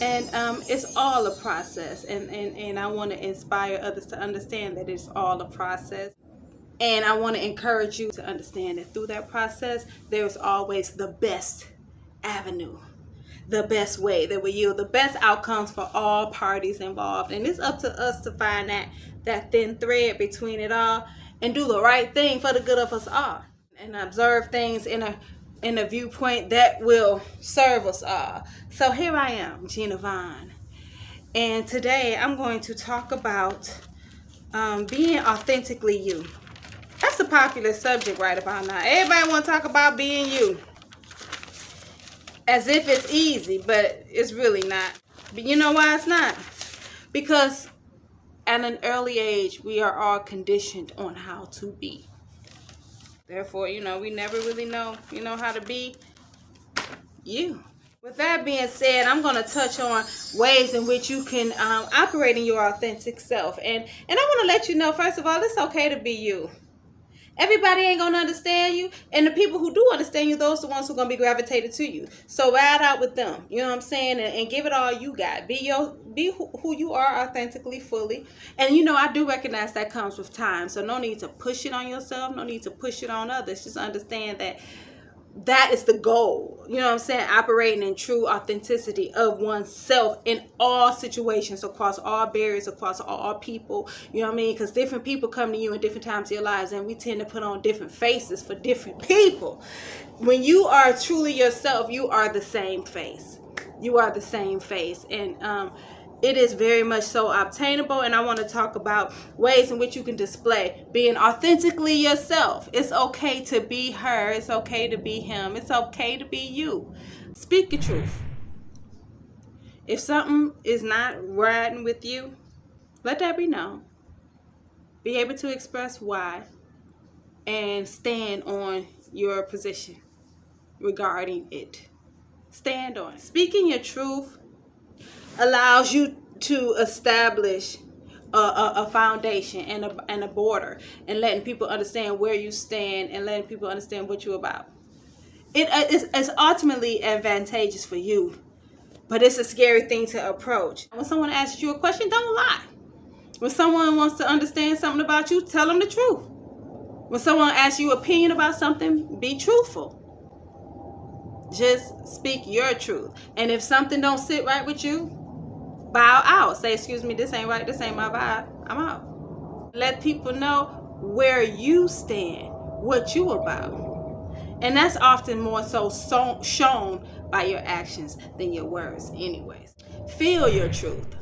And it's all a process, and I want to inspire others to understand that it's all a process. And I want to encourage you to understand that through that process, there's always the best avenue, the best way that will yield the best outcomes for all parties involved. And it's up to us to find that thin thread between it all and do the right thing for the good of us all, and observe things in a viewpoint that will serve us all. So here I am, Gina Von, and today I'm going to talk about being authentically you. That's a popular subject right about now. Everybody want to talk about being you, as if it's easy, but it's really not. But you know why it's not? Because at an early age, we are all conditioned on how to be. Therefore, we never really know, how to be you. With that being said, I'm going to touch on ways in which you can operate in your authentic self. And I want to let you know, first of all, it's okay to be you. Everybody ain't going to understand you. And the people who do understand you, those are the ones who are going to be gravitated to you. So ride out with them. You know what I'm saying? And give it all you got. Be who you are authentically, fully. And, I do recognize that comes with time. So no need to push it on yourself. No need to push it on others. Just understand that is the goal. You know what I'm saying? Operating in true authenticity of oneself in all situations, across all barriers, across all people. You know what I mean? Because different people come to you in different times of your lives, and we tend to put on different faces for different people. When you are truly yourself, you are the same face. You are the same face. And it is very much so obtainable, and I want to talk about ways in which you can display being authentically yourself. It's okay to be her. It's okay to be him. It's okay to be you. Speak your truth. If something is not riding with you, let that be known. Be able to express why and stand on your position regarding it. Stand on it. Speaking your truth allows you to establish a foundation and a border, and letting people understand where you stand and letting people understand what you're about. It's ultimately advantageous for you, but it's a scary thing to approach. When someone asks you a question, don't lie. When someone wants to understand something about you, tell them the truth. When someone asks you opinion about something, be truthful. Just speak your truth. And if something don't sit right with you, bow out. Say, excuse me, this ain't right. This ain't my vibe. I'm out. Let people know where you stand, what you about. And that's often more so shown by your actions than your words anyways. Feel your truth.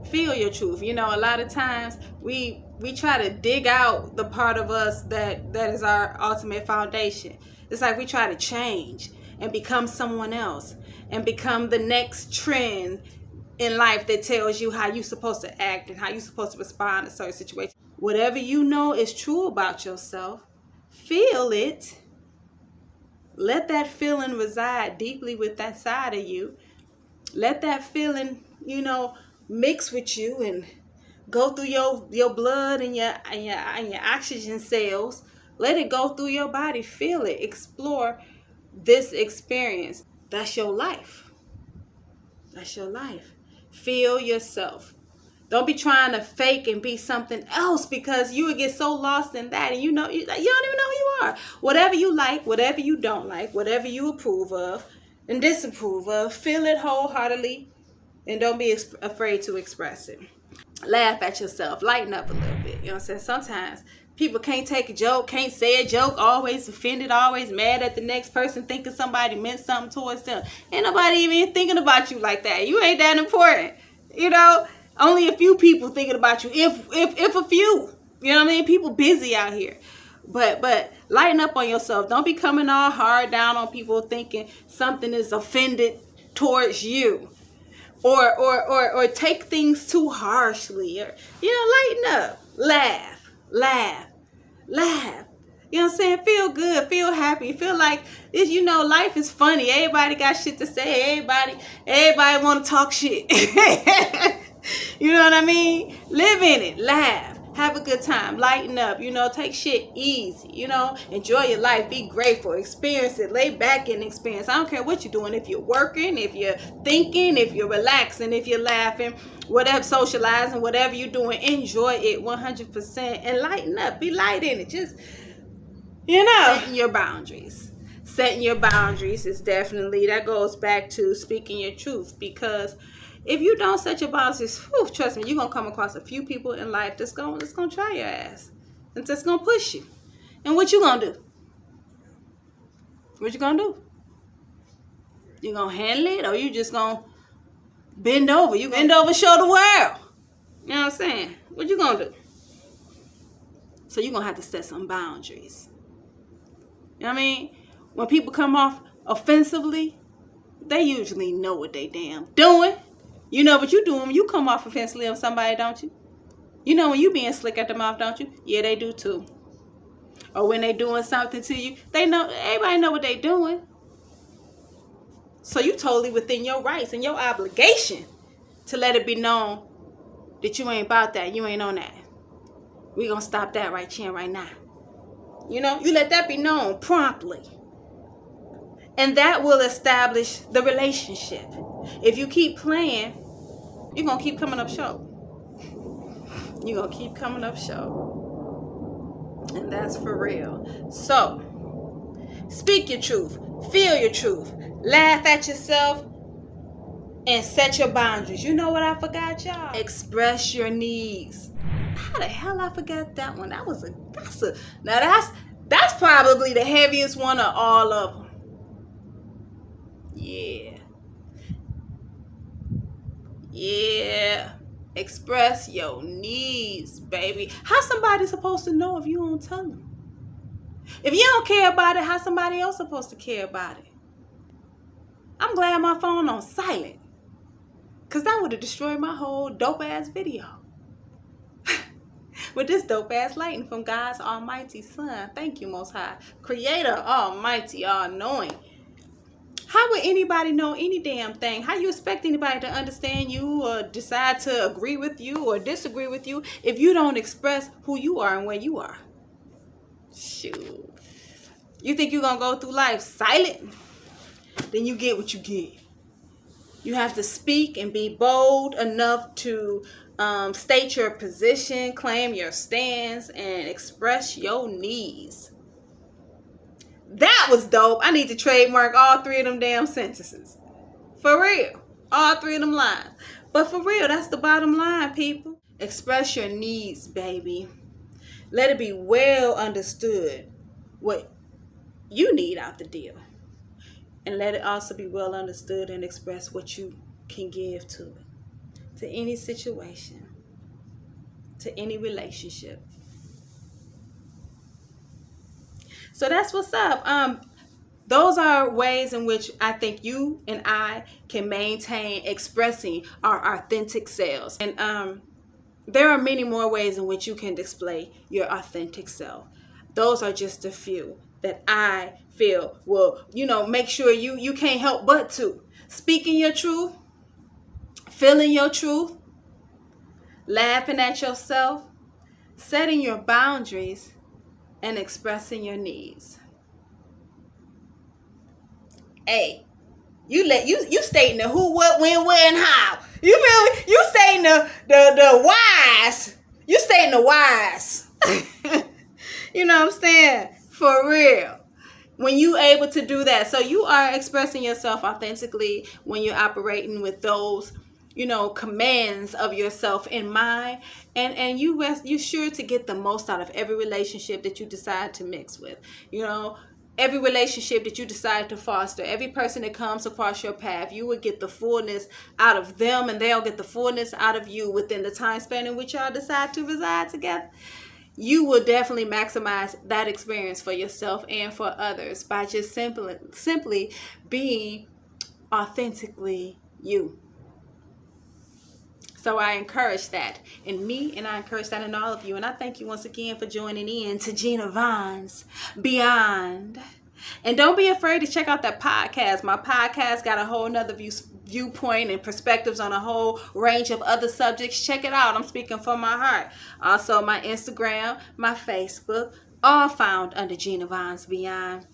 Feel your truth. A lot of times we try to dig out the part of us that is our ultimate foundation. It's like we try to change and become someone else and become the next trend in life that tells you how you're supposed to act and how you're supposed to respond to certain situations. Whatever you know is true about yourself, feel it. Let that feeling reside deeply with that side of you. Let that feeling, mix with you and go through your blood and your oxygen cells. Let it go through your body. Feel it. Explore this experience. That's your life. That's your life. Feel yourself. Don't be trying to fake and be something else, because you would get so lost in that, and you don't even know who you are. Whatever you like, whatever you don't like, whatever you approve of and disapprove of, feel it wholeheartedly, and don't be afraid to express it. Laugh at yourself. Lighten up a little bit. You know what I'm saying? Sometimes people can't take a joke, can't say a joke, always offended, always mad at the next person, thinking somebody meant something towards them. Ain't nobody even thinking about you like that. You ain't that important. Only a few people thinking about you. If a few. You know what I mean? People busy out here. But lighten up on yourself. Don't be coming all hard down on people thinking something is offended towards you. Or take things too harshly. Or, lighten up. Laugh. You know what I'm saying? Feel good. Feel happy. Feel like this. Life is funny. Everybody got shit to say. Everybody want to talk shit. You know what I mean? Live in it. Laugh. Have a good time. Lighten up. Take shit easy. Enjoy your life. Be grateful. Experience it. Lay back and experience. I don't care what you're doing. If you're working, if you're thinking, if you're relaxing, if you're laughing, whatever, socializing, whatever you're doing, enjoy it 100% and lighten up. Be light in it. Just, setting your boundaries. Setting your boundaries is definitely, that goes back to speaking your truth, because if you don't set your boundaries, trust me, you're going to come across a few people in life that's going to try your ass. And just going to push you. And what you going to do? What you going to do? You going to handle it, or you just going to bend over? You bend over, show the world. You know what I'm saying? What you going to do? So you're going to have to set some boundaries. You know what I mean? When people come off offensively, they usually know what they damn doing. You know what you doing when you come off offensively on somebody, don't you? You know when you being slick at the mouth, don't you? Yeah, they do too. Or when they doing something to you, they know, everybody know what they doing. So you totally within your rights and your obligation to let it be known that you ain't about that. You ain't on that. We gonna stop that right here, right now. You let that be known promptly. And that will establish the relationship. If you keep playing, you're going to keep coming up short. You're going to keep coming up short. And that's for real. So, speak your truth. Feel your truth. Laugh at yourself. And set your boundaries. You know what I forgot, y'all? Express your needs. How the hell I forgot that one? That's probably the heaviest one of all of them. Yeah. Express your needs, baby. How somebody supposed to know if you don't tell them? If you don't care about it, how somebody else supposed to care about it? I'm glad my phone on silent, because that would have destroyed my whole dope ass video. With this dope ass lighting from God's almighty Son. Thank you, Most High. Creator, almighty, all-knowing. How would anybody know any damn thing? How you expect anybody to understand you or decide to agree with you or disagree with you if you don't express who you are and where you are? Shoot. You think you're going to go through life silent? Then you get what you get. You have to speak and be bold enough to state your position, claim your stance, and express your needs. That was dope. I need to trademark all 3 of them damn sentences. For real. All 3 of them lines. But for real, that's the bottom line, people. Express your needs, baby. Let it be well understood what you need out the deal. And let it also be well understood and express what you can give to it. To any situation. To any relationship. So that's what's up. Those are ways in which I think you and I can maintain expressing our authentic selves. And there are many more ways in which you can display your authentic self. Those are just a few that I feel will, make sure you can't help but to. Speaking your truth, feeling your truth, laughing at yourself, setting your boundaries, and expressing your needs. Hey, you stating the who, what, when, where, and how. You feel me? You stating the whys. You stating the whys. You know what I'm saying? For real. When you able to do that, so you are expressing yourself authentically when you're operating with those, commands of yourself in mind, and you're sure to get the most out of every relationship that you decide to mix with. Every relationship that you decide to foster, every person that comes across your path, you will get the fullness out of them, and they'll get the fullness out of you within the time span in which y'all decide to reside together. You will definitely maximize that experience for yourself and for others by just simply being authentically you. So I encourage that in me, and I encourage that in all of you. And I thank you once again for joining in to Gina Von's Beyond. And don't be afraid to check out that podcast. My podcast got a whole nother viewpoint and perspectives on a whole range of other subjects. Check it out. I'm speaking from my heart. Also, my Instagram, my Facebook, all found under GinaVon'sBEYOND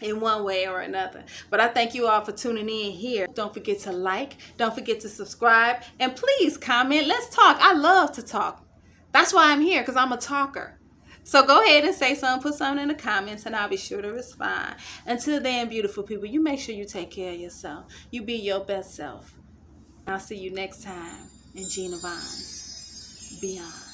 in one way or another. But I thank you all for tuning in here. Don't forget to like, don't forget to subscribe, and please comment. Let's talk. I love to talk. That's why I'm here, because I'm a talker. So go ahead and say something, put something in the comments, and I'll be sure to respond. Until then, beautiful people, you make sure you take care of yourself. You be your best self. I'll see you next time in Gina Von's Beyond.